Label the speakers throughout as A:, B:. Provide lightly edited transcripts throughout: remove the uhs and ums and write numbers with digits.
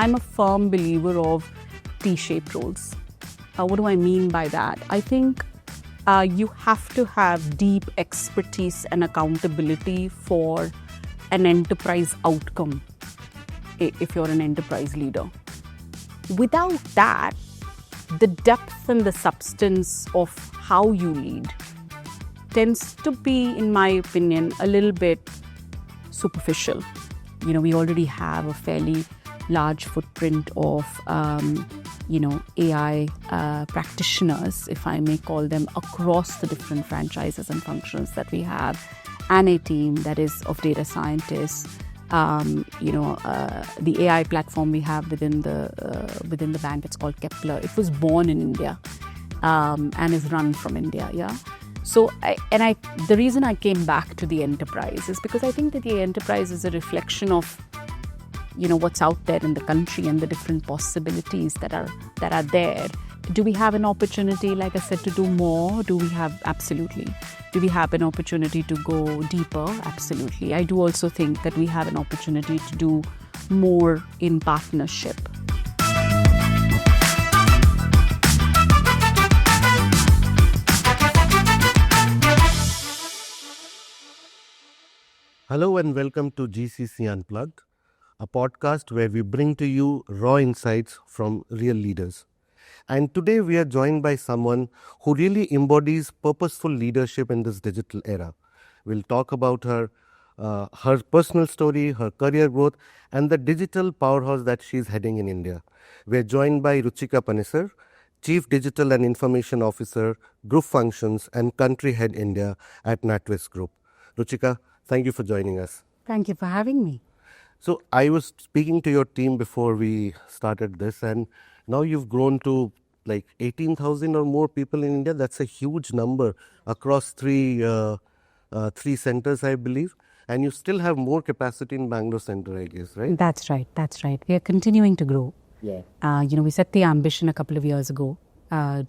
A: I'm a firm believer of T-shaped roles. What do I mean by that? I think you have to have deep expertise and accountability for an enterprise outcome if you're an enterprise leader. Without that, the depth and the substance of how you lead tends to be, in my opinion, a little bit superficial. We already have a fairly large footprint of, AI practitioners, if I may call them, across the different franchises and functions that we have, and a team that is of data scientists. The AI platform we have within the bank, it's called Kepler. It was born in India and is run from India. Yeah. So, the reason I came back to the enterprise is because I think that the enterprise is a reflection of, what's out there in the country and the different possibilities that are there. Do we have an opportunity, like I said, to do more? Absolutely. Do we have an opportunity to go deeper? Absolutely. I do also think that we have an opportunity to do more in partnership.
B: Hello and welcome to GCC Unplugged, a podcast where we bring to you raw insights from real leaders. And today we are joined by someone who really embodies purposeful leadership in this digital era. We'll talk about her personal story, her career growth, and the digital powerhouse that she's heading in India. We're joined by Ruchika Panesar, Chief Digital and Information Officer, Group Functions and Country Head India at NatWest Group. Ruchika, thank you for joining us.
A: Thank you for having me.
B: So I was speaking to your team before we started this, and now you've grown to like 18,000 or more people in India. That's a huge number across three centers, I believe. And you still have more capacity in Bangalore center, I guess, right?
A: That's right. We are continuing to grow.
B: Yeah.
A: We set the ambition a couple of years ago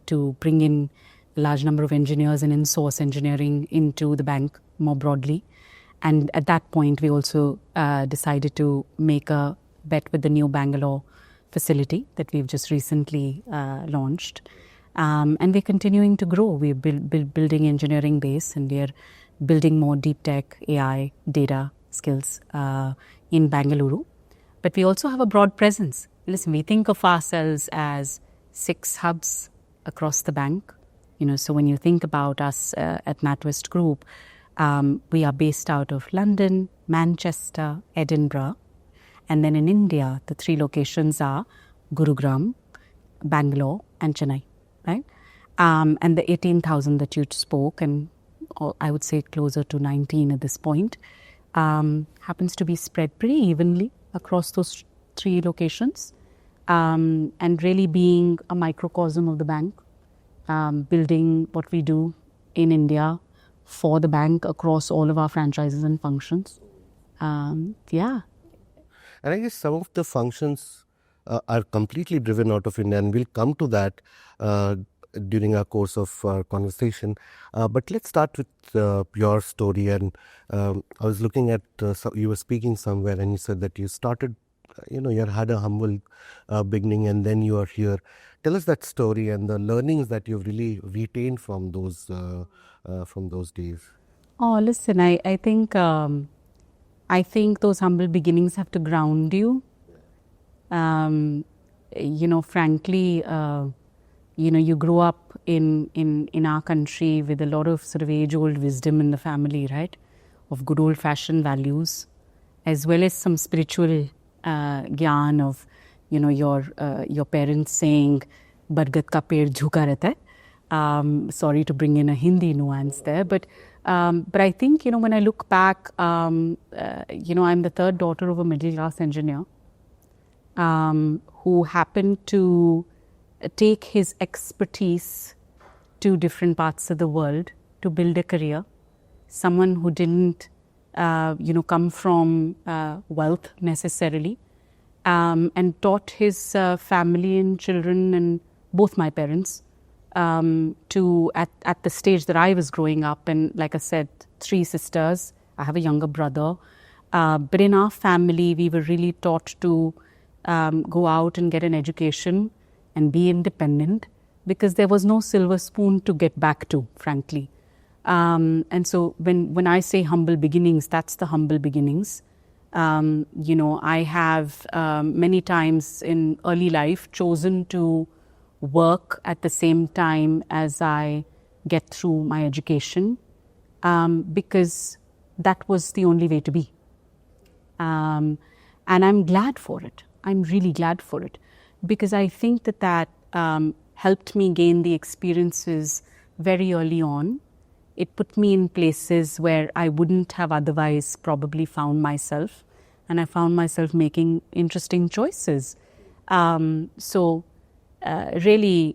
A: to bring in a large number of engineers and in-source engineering into the bank more broadly. And at that point, we also decided to make a bet with the new Bangalore facility that we've just recently launched. And we're continuing to grow. We're building engineering base, and we're building more deep tech, AI, data skills in Bengaluru. But we also have a broad presence. Listen, we think of ourselves as 6 hubs across the bank. So when you think about us at NatWest Group, we are based out of London, Manchester, Edinburgh. And then in India, the 3 locations are Gurugram, Bangalore, and Chennai, right? And the 18,000 that you spoke, and I would say closer to 19 at this point, happens to be spread pretty evenly across those 3 locations, and really being a microcosm of the bank, building what we do in India for the bank across all of our franchises and functions. Yeah.
B: And I guess some of the functions are completely driven out of India, and we'll come to that during our course of our conversation. But let's start with your story. And I was looking at, you were speaking somewhere, and you said that you started, you had a humble beginning, and then you are here. Tell us that story and the learnings that you've really retained from those days.
A: Oh, listen, I think those humble beginnings have to ground you. Frankly, you grew up in our country with a lot of sort of age-old wisdom in the family, right? Of good old-fashioned values, as well as some spiritual gyan of, your parents saying, "Bargat ka ped jhuka rehta hai." Sorry to bring in a Hindi nuance there, but I think, when I look back, I'm the 3rd daughter of a middle-class engineer who happened to take his expertise to different parts of the world to build a career. Someone who didn't, come from wealth necessarily, and taught his family and children and both my parents to at the stage that I was growing up. And like I said, 3 sisters. I have a younger brother. But in our family, we were really taught to go out and get an education and be independent, because there was no silver spoon to get back to, frankly. And so when I say humble beginnings, that's the humble beginnings. I have many times in early life chosen to work at the same time as I get through my education, because that was the only way to be. And I'm glad for it. I'm really glad for it, because I think that helped me gain the experiences very early on. It put me in places where I wouldn't have otherwise probably found myself, and I found myself making interesting choices. Really,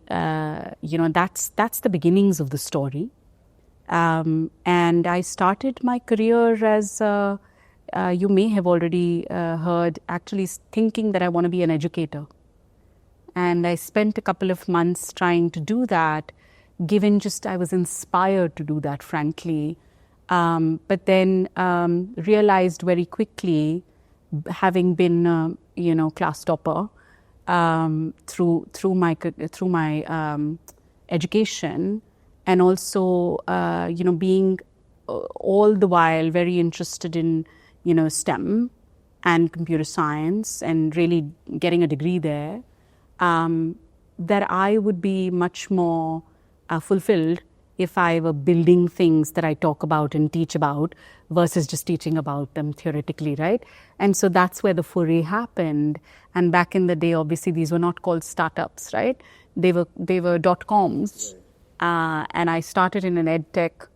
A: that's the beginnings of the story. And I started my career as, you may have already heard, actually thinking that I want to be an educator. And I spent a couple of months trying to do that, given just I was inspired to do that, frankly. But then realized very quickly, having been, class topper through my education, and also, being all the while very interested in, STEM and computer science, and really getting a degree there, that I would be much more fulfilled if I were building things that I talk about and teach about versus just teaching about them theoretically, right? And so that's where the foray happened. And back in the day, obviously, these were not called startups, right? They were .coms. And I started in an ed tech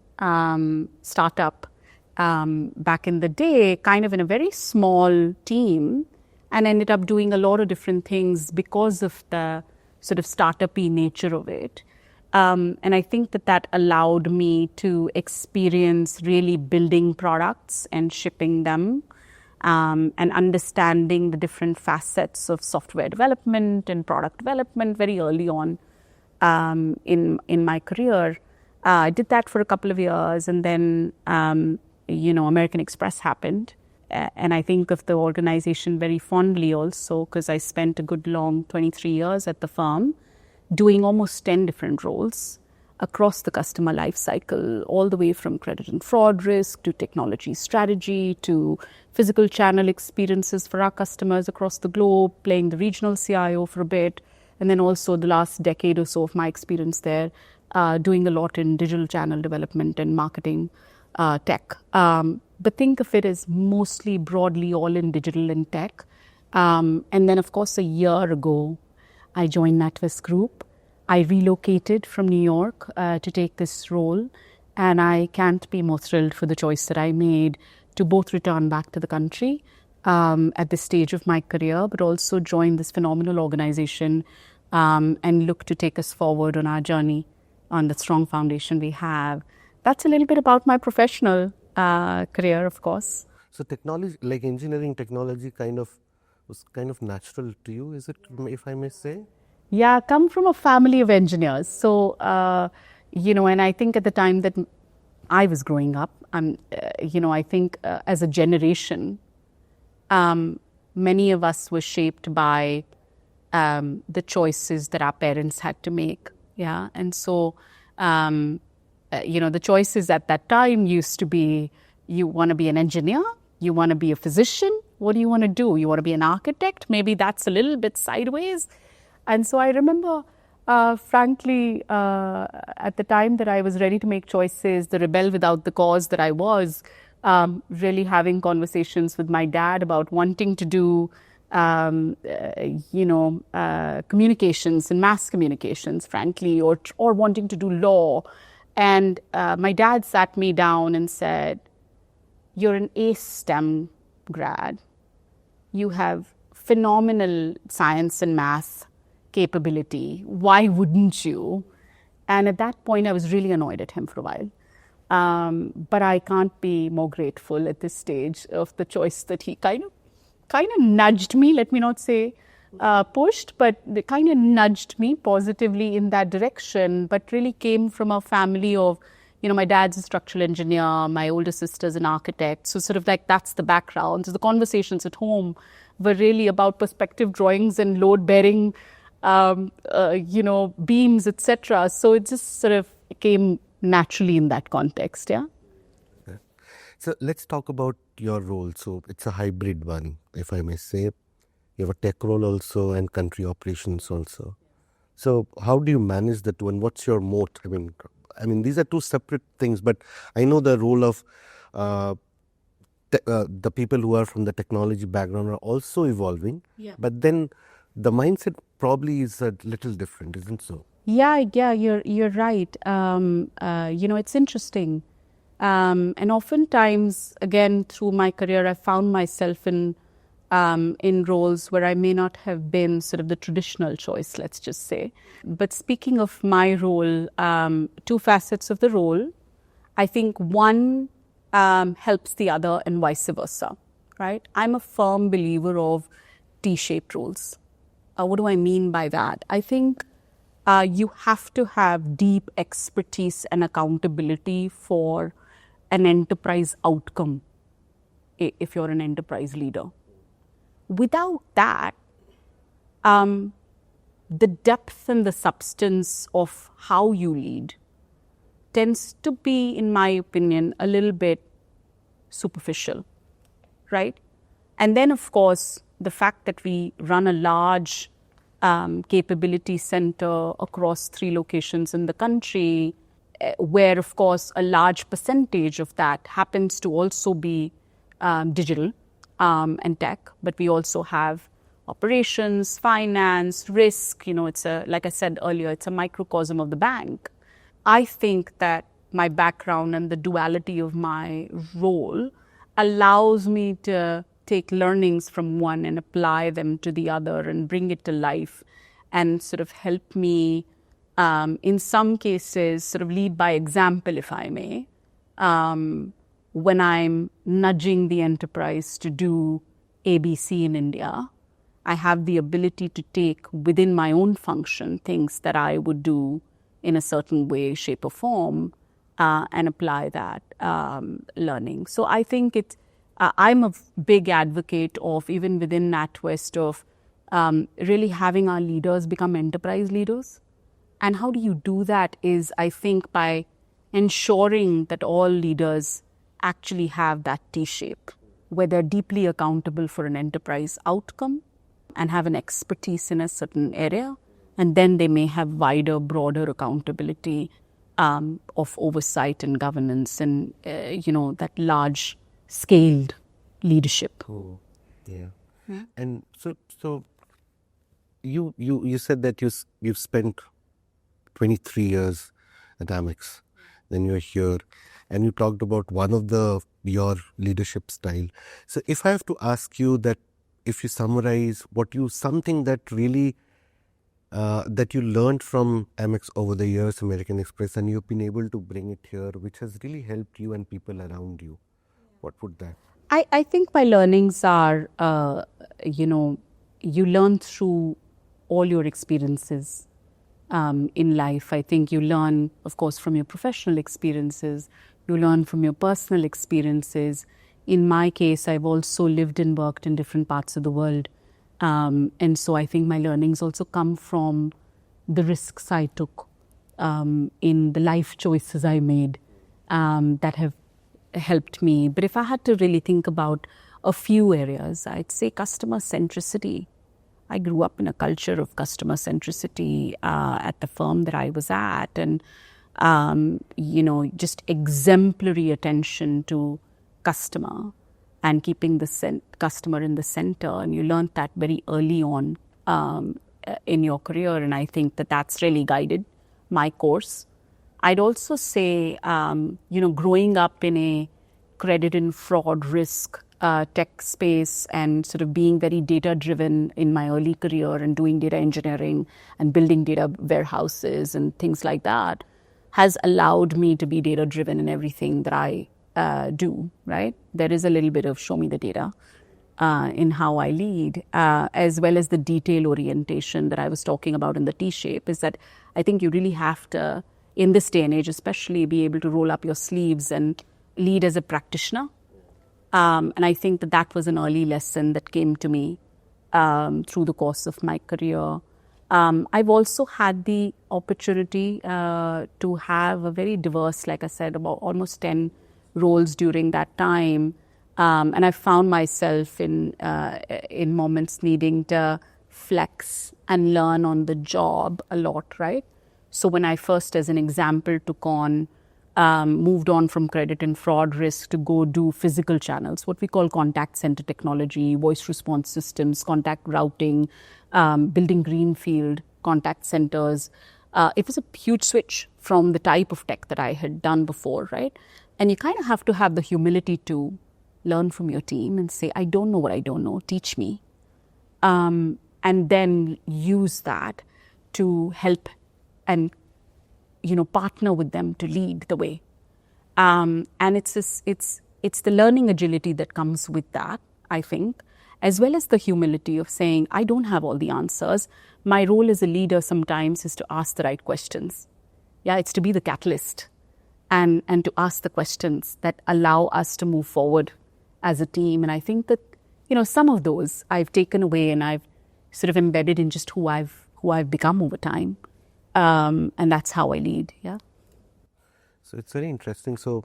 A: startup back in the day, kind of in a very small team, and ended up doing a lot of different things because of the sort of startup-y nature of it. And I think that allowed me to experience really building products and shipping them, and understanding the different facets of software development and product development very early on in my career. I did that for a couple of years, and then American Express happened. And I think of the organization very fondly also, because I spent a good long 23 years at the firm, doing almost 10 different roles across the customer life cycle, all the way from credit and fraud risk to technology strategy to physical channel experiences for our customers across the globe, playing the regional CIO for a bit, and then also the last decade or so of my experience there, doing a lot in digital channel development and marketing tech. But think of it as mostly broadly all in digital and tech. And then, of course, a year ago, I joined NatWest Group. I relocated from New York to take this role, and I can't be more thrilled for the choice that I made to both return back to the country at this stage of my career, but also join this phenomenal organization and look to take us forward on our journey on the strong foundation we have. That's a little bit about my professional career, of course.
B: So technology, like engineering technology, was kind of natural to you, is it, if I may say?
A: Yeah, I come from a family of engineers. So, and I think at the time that I was growing up, I think as a generation, many of us were shaped by the choices that our parents had to make. Yeah. And so, the choices at that time used to be, you want to be an engineer, you want to be a physician, what do you want to do? You want to be an architect? Maybe that's a little bit sideways. And so I remember, frankly, at the time that I was ready to make choices, the rebel without the cause that I was, really having conversations with my dad about wanting to do, communications and mass communications, frankly, or wanting to do law. And my dad sat me down and said, "You're an A STEM grad. You have phenomenal science and math capability. Why wouldn't you?" And at that point, I was really annoyed at him for a while. But I can't be more grateful at this stage of the choice that he kind of nudged me, let me not say pushed, but they kind of nudged me positively in that direction, but really came from a family of, my dad's a structural engineer, my older sister's an architect. So sort of like that's the background. So the conversations at home were really about perspective drawings and load-bearing, beams, etc. So it just sort of came naturally in that context, yeah.
B: Okay. So let's talk about your role. So it's a hybrid one, if I may say. You have a tech role also and country operations also. So how do you manage the two, and what's your moat? I mean, these are two separate things, but I know the role of the people who are from the technology background are also evolving.
A: Yeah.
B: But then the mindset probably is a little different, isn't so?
A: Yeah, you're right. It's interesting, and oftentimes, again, through my career, I found myself in roles where I may not have been sort of the traditional choice, let's just say. But speaking of my role, two facets of the role, I think one helps the other and vice versa, right? I'm a firm believer of T-shaped roles. What do I mean by that? I think you have to have deep expertise and accountability for an enterprise outcome if you're an enterprise leader. Without that, the depth and the substance of how you lead tends to be, in my opinion, a little bit superficial, right? And then, of course, the fact that we run a large capability center across 3 locations in the country, where, of course, a large percentage of that happens to also be digital and tech, but we also have operations, finance, risk. It's like I said earlier, it's a microcosm of the bank. I think that my background and the duality of my role allows me to take learnings from one and apply them to the other and bring it to life and sort of help me, in some cases, sort of lead by example, if I may, when I'm nudging the enterprise to do ABC in India. I have the ability to take within my own function things that I would do in a certain way, shape or form, and apply that learning. So I think I'm a big advocate of, even within NatWest, of really having our leaders become enterprise leaders. And how do you do that is, I think, by ensuring that all leaders actually have that T-shape, where they're deeply accountable for an enterprise outcome and have an expertise in a certain area. And then they may have wider, broader accountability of oversight and governance and, that large scaled leadership.
B: Oh, yeah. Yeah. And so you said that you've spent 23 years at Amex, then you're here, and you talked about one of your leadership style. So if I have to ask you that, if you summarize something that really that you learned from Amex over the years, American Express, and you've been able to bring it here, which has really helped you and people around you, what would that?
A: I think my learnings are, you learn through all your experiences in life. I think you learn, of course, from your professional experiences. You learn from your personal experiences. In my case, I've also lived and worked in different parts of the world. And so I think my learnings also come from the risks I took in the life choices I made that have helped me. But if I had to really think about a few areas, I'd say customer centricity. I grew up in a culture of customer centricity at the firm that I was at, and just exemplary attention to customer and keeping the customer in the center. And you learned that very early on in your career, and I think that that's really guided my course. I'd also say, growing up in a credit and fraud risk tech space and sort of being very data-driven in my early career and doing data engineering and building data warehouses and things like that has allowed me to be data-driven in everything that I do, right? There is a little bit of show me the data in how I lead, as well as the detail orientation that I was talking about in the T-shape, is that I think you really have to, in this day and age especially, be able to roll up your sleeves and lead as a practitioner. And I think that was an early lesson that came to me through the course of my career. I've also had the opportunity to have a very diverse, like I said, about almost 10 roles during that time. And I found myself in moments needing to flex and learn on the job a lot, right? So when I first, as an example, moved on from credit and fraud risk to go do physical channels, what we call contact center technology, voice response systems, contact routing, building greenfield contact centers. It was a huge switch from the type of tech that I had done before, right? And you kind of have to have the humility to learn from your team and say, I don't know what I don't know, teach me. And then use that to help and partner with them to lead the way. And it's the learning agility that comes with that, I think, as well as the humility of saying, I don't have all the answers. My role as a leader sometimes is to ask the right questions. Yeah, it's to be the catalyst and to ask the questions that allow us to move forward as a team. And I think that, some of those I've taken away and I've sort of embedded in just who I've become over time. And that's how I lead, yeah.
B: So it's very interesting. So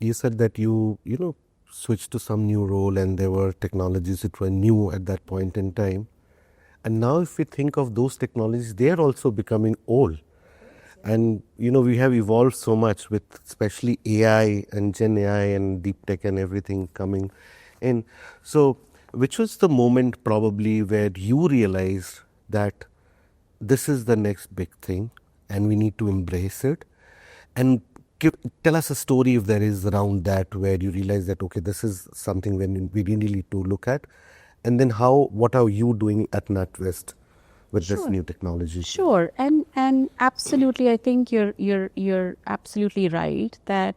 B: you said that you switched to some new role and there were technologies that were new at that point in time. And now if we think of those technologies, they are also becoming old. And, we have evolved so much with especially AI and Gen AI and deep tech and everything coming in. So which was the moment probably where you realized that this is the next big thing and we need to embrace it? And tell us a story if there is around that where you realize that, okay, this is something we really need to look at. And then what are you doing at NatWest with this new technology?
A: Sure. And absolutely, I think you're absolutely right that,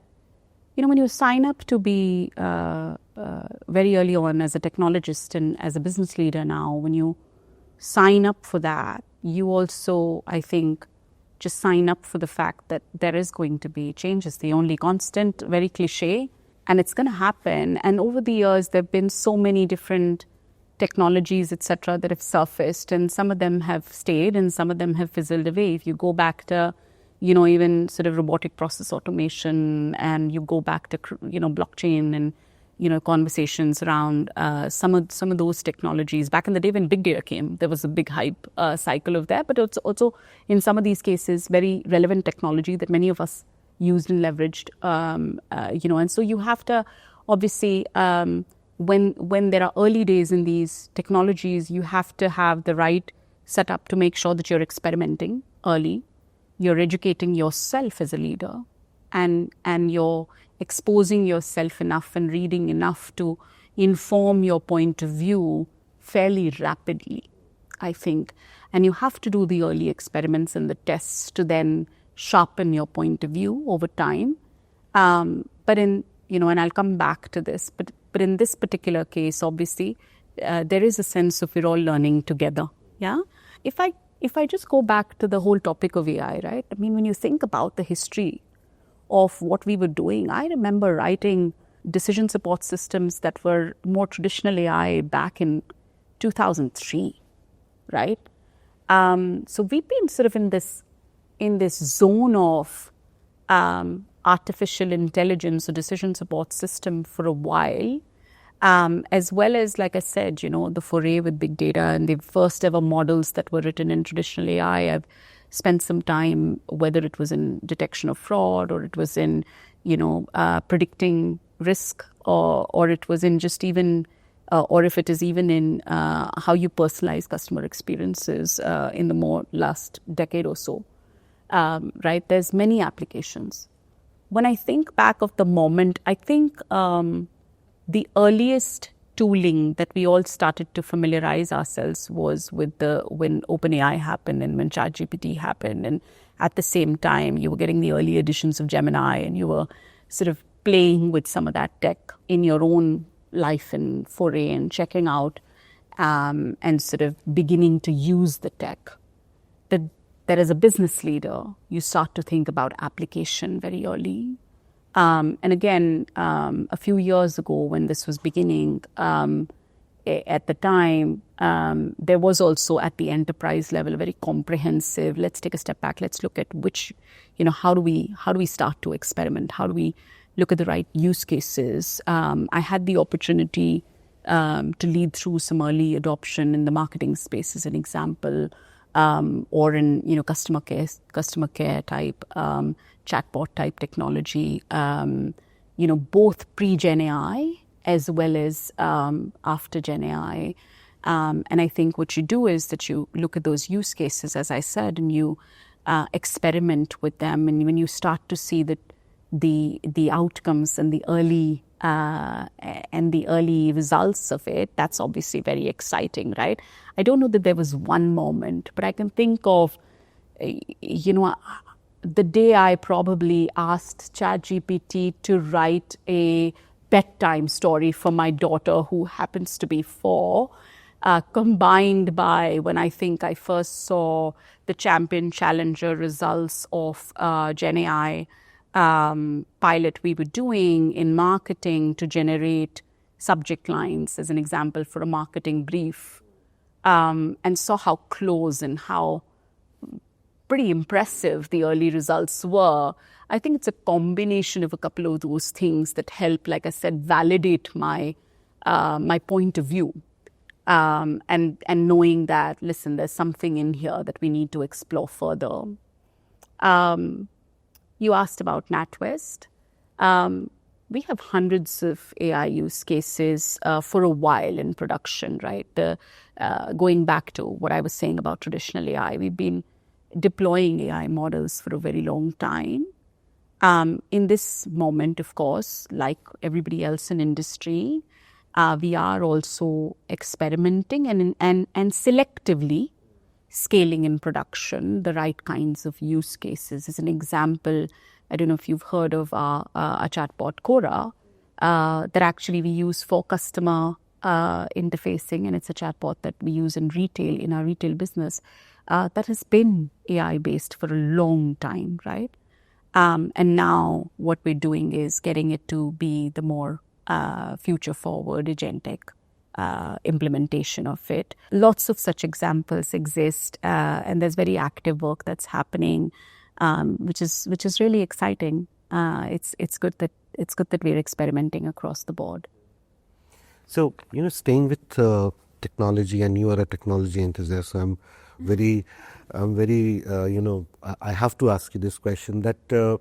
A: when you sign up to be very early on as a technologist and as a business leader now, when you sign up for that, you also, I think, just sign up for the fact that there is going to be changes. The only constant, very cliche, and it's going to happen. And over the years, there have been so many different technologies, etc., that have surfaced, and some of them have stayed and some of them have fizzled away. If you go back to, even sort of robotic process automation, and you go back to, blockchain and, conversations around some of those technologies. Back in the day when big data came, there was a big hype cycle of that, but it's also in some of these cases very relevant technology that many of us used and leveraged. And so you have to obviously, when there are early days in these technologies, you have to have the right setup to make sure that you're experimenting early, you're educating yourself as a leader, and you're exposing yourself enough and reading enough to inform your point of view fairly rapidly, I think. And you have to do the early experiments and the tests to then sharpen your point of view over time. But and I'll come back to this, but in this particular case, obviously, there is a sense of we're all learning together, yeah? If I just go back to the whole topic of AI, right? I mean, when you think about the history of what we were doing, I remember writing decision support systems that were more traditional AI back in 2003, right? So we've been sort of in this zone of artificial intelligence or decision support system for a while, as well as, like I said, the foray with big data and the first ever models that were written in traditional AI. I've spent some time, whether it was in detection of fraud or it was in, predicting risk, or it was in just even, or if it is even in how you personalize customer experiences in the more last decade or so, right? There's many applications. When I think back of the moment, I think the earliest tooling that we all started to familiarize ourselves was when OpenAI happened and when ChatGPT happened. And at the same time, you were getting the early editions of Gemini and you were sort of playing with some of that tech in your own life and foray and checking out and sort of beginning to use the tech. That as a business leader, you start to think about application very early. And again, a few years ago when this was beginning, at the time, there was also at the enterprise level a very comprehensive, let's take a step back, let's look at which, how do we start to experiment? How do we look at the right use cases? I had the opportunity to lead through some early adoption in the marketing space as an example, or in, customer care type, chatbot type technology, both pre-Gen AI as well as after Gen AI. And I think what you do is that you look at those use cases, as I said, and you experiment with them. And when you start to see that the outcomes and the early results of it, that's obviously very exciting, right? I don't know that there was one moment, but I can think of, the day I probably asked ChatGPT to write a bedtime story for my daughter, who happens to be 4, combined by when I think I first saw the champion challenger results of Gen AI pilot we were doing in marketing to generate subject lines, as an example, for a marketing brief, and saw how close and how pretty impressive the early results were. I think it's a combination of a couple of those things that help, like I said, validate my point of view, and knowing that, listen, there's something in here that we need to explore further. You asked about NatWest. We have hundreds of AI use cases for a while in production, right? Going back to what I was saying about traditional AI, we've been deploying AI models for a very long time. In this moment, of course, like everybody else in industry, we are also experimenting and selectively scaling in production the right kinds of use cases. As an example, I don't know if you've heard of our chatbot Cora, that actually we use for customer interfacing, and it's a chatbot that we use in our retail business, that has been AI based for a long time, right? And now what we're doing is getting it to be the more future forward agentic implementation of it. Lots of such examples exist, and there's very active work that's happening, which is really exciting. It's good that we're experimenting across the board.
B: So, staying with technology, and you are a technology enthusiast, so I'm very, I have to ask you this question, that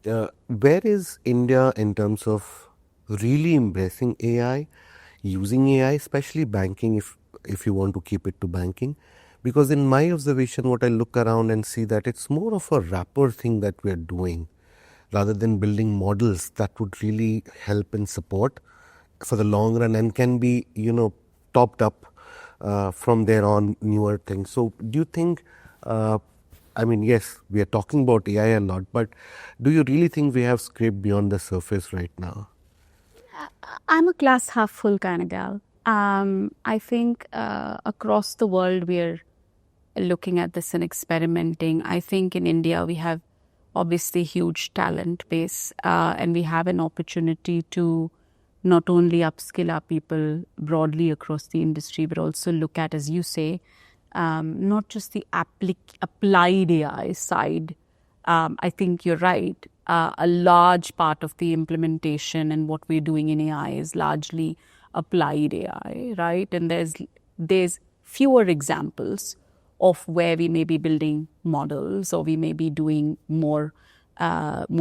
B: where is India in terms of really embracing AI, using AI, especially banking, if you want to keep it to banking? Because in my observation, what I look around and see, that it's more of a wrapper thing that we're doing, rather than building models that would really help and support for the long run and can be, topped up from there on newer things. So do you think, yes, we are talking about AI a lot, but do you really think we have scraped beyond the surface right now?
A: I'm a glass half full kind of gal. I think across the world we're looking at this and experimenting. I think in India we have obviously huge talent base, and we have an opportunity to not only upskill our people broadly across the industry, but also look at, as you say, not just the applied AI side. I think you're right. A large part of the implementation and what we're doing in AI is largely applied AI, right? And there's fewer examples of where we may be building models, or we may be doing more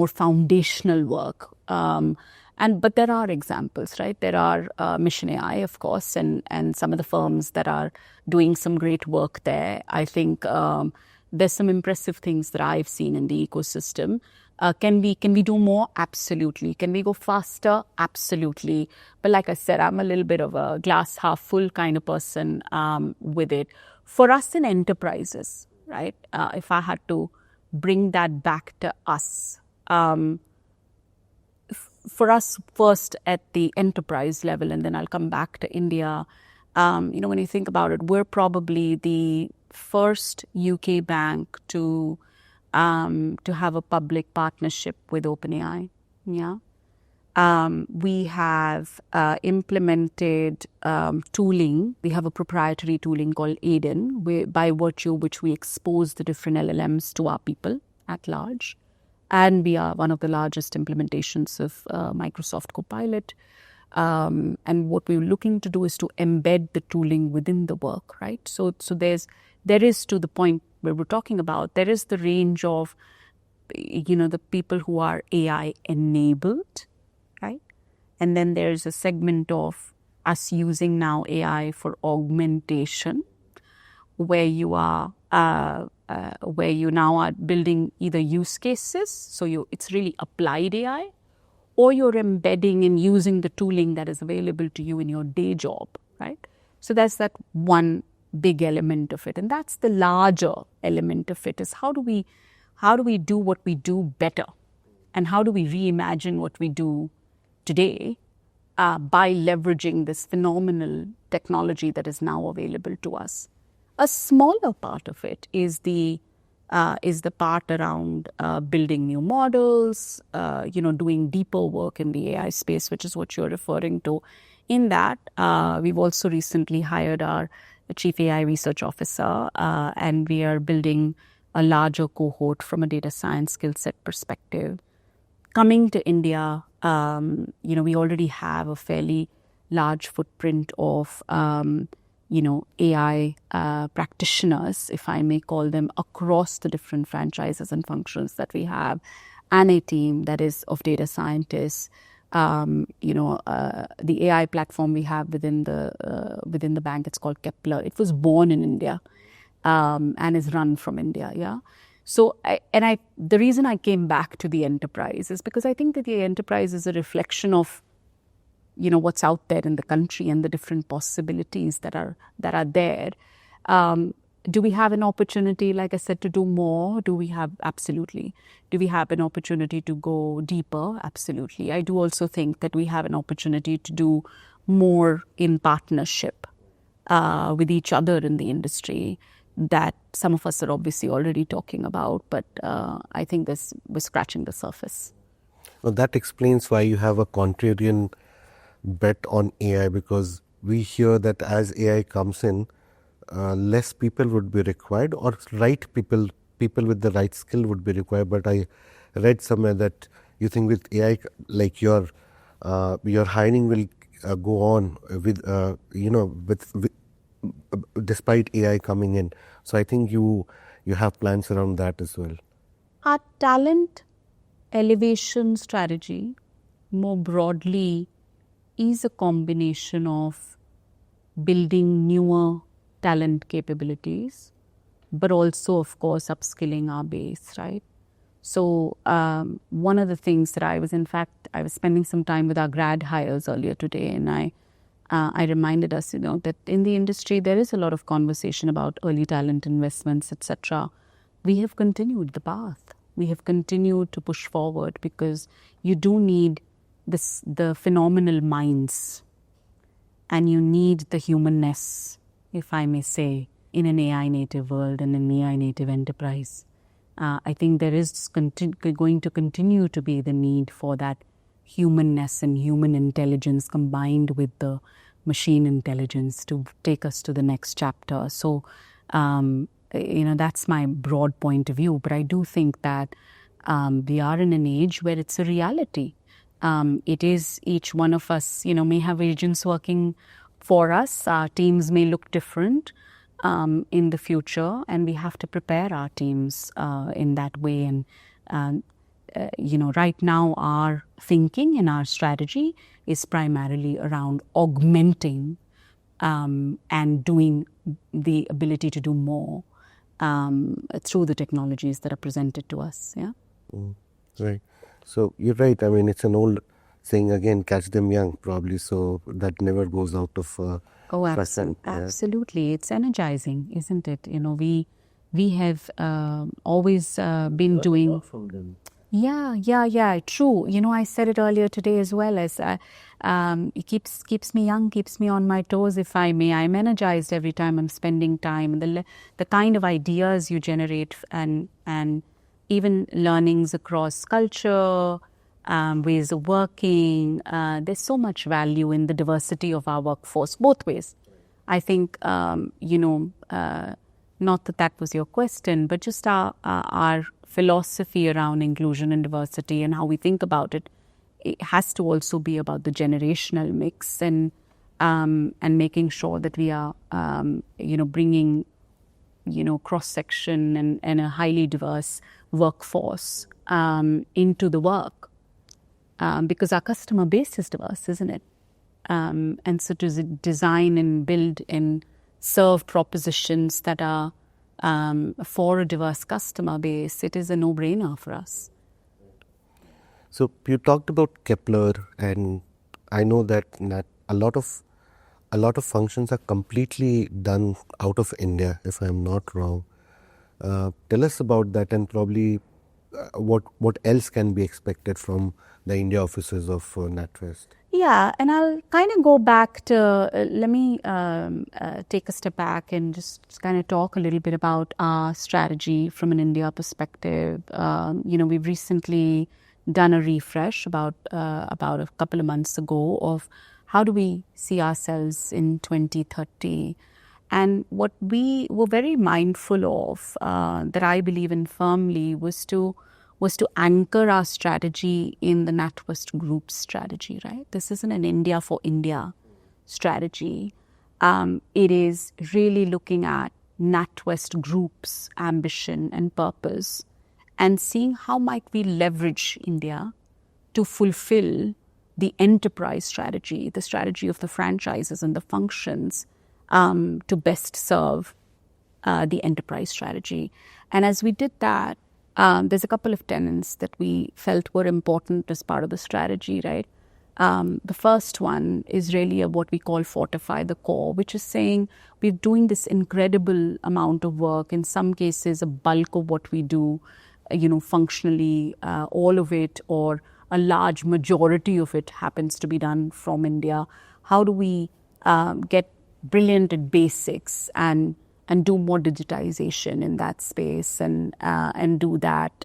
A: foundational work. But there are examples, right? There are Mission AI, of course, and some of the firms that are doing some great work there. I think there's some impressive things that I've seen in the ecosystem. Can we do more? Absolutely. Can we go faster? Absolutely. But like I said, I'm a little bit of a glass half full kind of person with it. For us in enterprises, right? If I had to bring that back to us, for us first at the enterprise level, and then I'll come back to India. When you think about it, we're probably the first UK bank to have a public partnership with OpenAI. Yeah. We have implemented tooling. We have a proprietary tooling called Aiden, by virtue of which we expose the different LLMs to our people at large. And we are one of the largest implementations of Microsoft Copilot. And what we're looking to do is to embed the tooling within the work, right? So there is, to the point where we're talking about, there is the range of, the people who are AI enabled, right? And then there's a segment of us using now AI for augmentation, where you are, where you now are building either use cases, so it's really applied AI, or you're embedding and using the tooling that is available to you in your day job, right? So that's that one big element of it. And that's the larger element of it, is how do we do what we do better? And how do we reimagine what we do today by leveraging this phenomenal technology that is now available to us? A smaller part of it is the part around building new models, doing deeper work in the AI space, which is what you're referring to. In that, we've also recently hired our Chief AI Research Officer, and we are building a larger cohort from a data science skill set perspective. Coming to India, we already have a fairly large footprint of AI practitioners, if I may call them, across the different franchises and functions that we have, and a team that is of data scientists. The AI platform we have within the bank, it's called Kepler. It was born in India and is run from India. Yeah. So, the reason I came back to the enterprise is because I think that the enterprise is a reflection of what's out there in the country and the different possibilities that are there. Do we have an opportunity, like I said, to do more? Absolutely. Do we have an opportunity to go deeper? Absolutely. I do also think that we have an opportunity to do more in partnership with each other in the industry, that some of us are obviously already talking about, but I think we're scratching the surface.
B: Well, that explains why you have a contrarian bet on AI, because we hear that as AI comes in, less people would be required, or people with the right skill would be required. But I read somewhere that you think with AI, like your hiring will go on with despite AI coming in. So I think you have plans around that as well.
A: Our talent elevation strategy, more broadly, is a combination of building newer talent capabilities, but also, of course, upskilling our base, right? So one of the things that I was spending some time with our grad hires earlier today, and I reminded us, that in the industry, there is a lot of conversation about early talent investments, etc. We have continued the path. We have continued to push forward, because you do need the phenomenal minds, and you need the humanness, if I may say, in an AI native world and an AI native enterprise. I think there is going to continue to be the need for that humanness and human intelligence combined with the machine intelligence to take us to the next chapter. So, that's my broad point of view. But I do think that we are in an age where it's a reality. It is, each one of us, may have agents working for us. Our teams may look different in the future, and we have to prepare our teams in that way. And right now, our thinking and our strategy is primarily around augmenting and doing the ability to do more through the technologies that are presented to us. Yeah.
B: Right. So you're right. I mean, it's an old saying again, catch them young, probably. So that never goes out of
A: absolutely. It's energizing, isn't it? We have always been doing.
B: From them.
A: Yeah. True. I said it earlier today as well, as it keeps me young, keeps me on my toes, if I may. I'm energized every time I'm spending time. The kind of ideas you generate and even learnings across culture, ways of working. There's so much value in the diversity of our workforce, both ways. I think, not that that was your question, but just our philosophy around inclusion and diversity and how we think about it, it has to also be about the generational mix and making sure that we are, bringing, cross-section and a highly diverse workforce into the work. Because our customer base is diverse, isn't it? And so to design and build and serve propositions that are for a diverse customer base, it is a no-brainer for us.
B: So you talked about Kepler, and I know that a lot of functions are completely done out of India, if I'm not wrong. Tell us about that, and probably what else can be expected from the India offices of NatWest.
A: Yeah, and I'll kind of go back to, let me take a step back and just kind of talk a little bit about our strategy from an India perspective. We've recently done a refresh about a couple of months ago of how do we see ourselves in 2030. And what we were very mindful of, that I believe in firmly, was to anchor our strategy in the NatWest Group strategy, right? This isn't an India for India strategy. It is really looking at NatWest Group's ambition and purpose and seeing how might we leverage India to fulfill the enterprise strategy, the strategy of the franchises and the functions to best serve the enterprise strategy. And as we did that, there's a couple of tenets that we felt were important as part of the strategy, right? The first one is really what we call fortify the core, which is saying we're doing this incredible amount of work. In some cases, a bulk of what we do, functionally, all of it or a large majority of it happens to be done from India. How do we get brilliant at basics and do more digitization in that space and do that,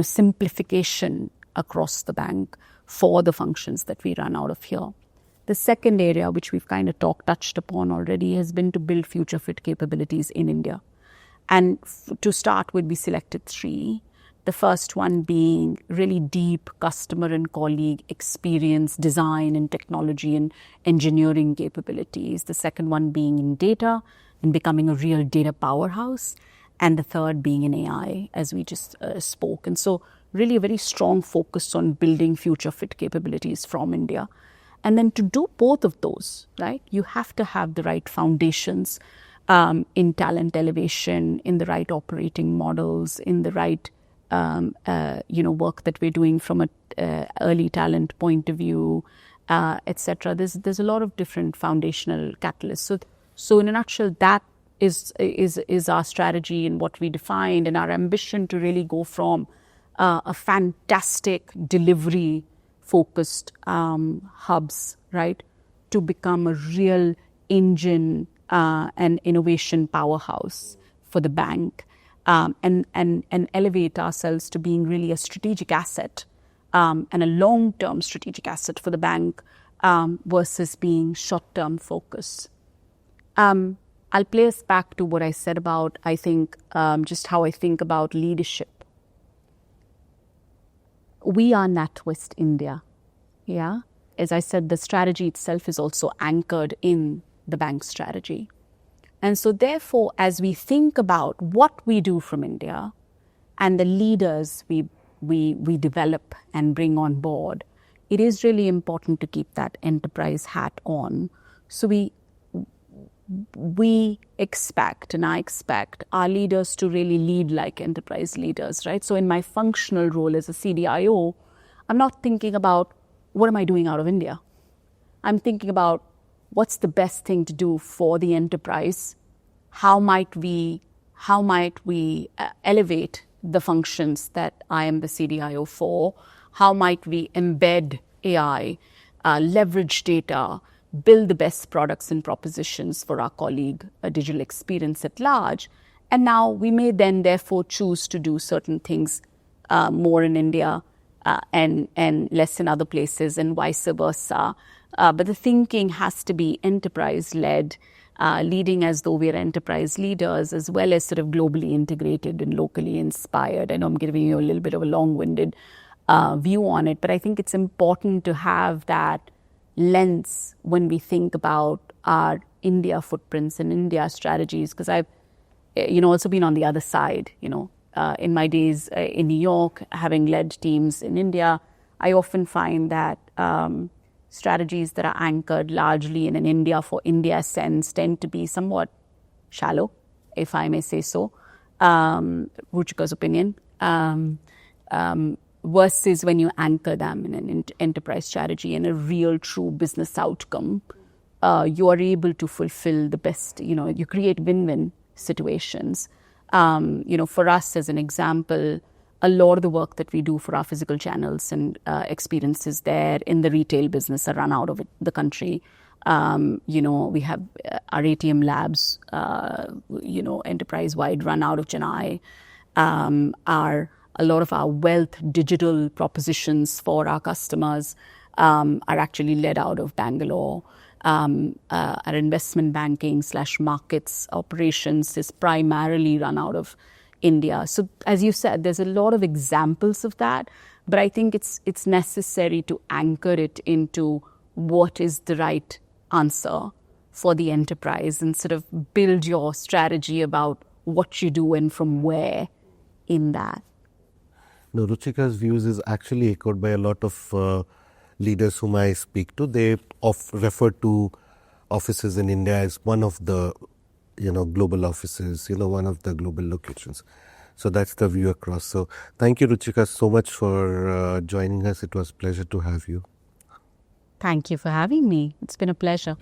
A: simplification across the bank for the functions that we run out of here. The second area, which we've kind of touched upon already, has been to build future fit capabilities in India. And to start with, we selected 3. The first one being really deep customer and colleague experience, design and technology and engineering capabilities. The second one being in data and becoming a real data powerhouse. And the third being in AI, as we just spoke. And so really a very strong focus on building future fit capabilities from India. And then to do both of those, right, you have to have the right foundations in talent elevation, in the right operating models, in the right work that we're doing from a early talent point of view, etc. There's a lot of different foundational catalysts. So in a nutshell, that is our strategy and what we defined, and our ambition to really go from a fantastic delivery focused hubs, right, to become a real engine and innovation powerhouse for the bank, and elevate ourselves to being really a strategic asset and a long-term strategic asset for the bank versus being short-term focus. I'll play us back to what I said about, I think, just how I think about leadership. We are NatWest India, yeah? As I said, the strategy itself is also anchored in the bank strategy. And so therefore, as we think about what we do from India and the leaders we develop and bring on board, it is really important to keep that enterprise hat on. So we expect, and I expect, our leaders to really lead like enterprise leaders, right? So in my functional role as a CDIO, I'm not thinking about what am I doing out of India. I'm thinking about what's the best thing to do for the enterprise? How might we elevate the functions that I am the CDIO for? How might we embed AI, leverage data, build the best products and propositions for our colleague digital experience at large? And now we may then therefore choose to do certain things more in India
C: and less in other places, and vice versa. But the thinking has to be enterprise-led, leading as though we're enterprise leaders, as well as sort of globally integrated and locally inspired. I know I'm giving you a little bit of a long-winded view on it, but I think it's important to have that lens when we think about our India footprints and India strategies, because I've also been on the other side, in my days in New York, having led teams in India. I often find that strategies that are anchored largely in an India for India sense tend to be somewhat shallow, if I may say so. Ruchika's opinion. Versus when you anchor them in an enterprise strategy and a real true business outcome, you are able to fulfill the best, you create win-win situations. For us, as an example, a lot of the work that we do for our physical channels and experiences there in the retail business are run out of the country. We have our ATM labs, enterprise-wide run out of Chennai. A lot of our wealth digital propositions for our customers are actually led out of Bangalore. Our investment banking / markets operations is primarily run out of India. So as you said, there's a lot of examples of that, but I think it's necessary to anchor it into what is the right answer for the enterprise and sort of build your strategy about what you do and from where in that.
B: No, Ruchika's views is actually echoed by a lot of leaders whom I speak to. They refer to offices in India as one of the global offices, one of the global locations. So that's the view across. So thank you, Ruchika, so much for joining us. It was a pleasure to have you.
A: Thank you for having me. It's been a pleasure.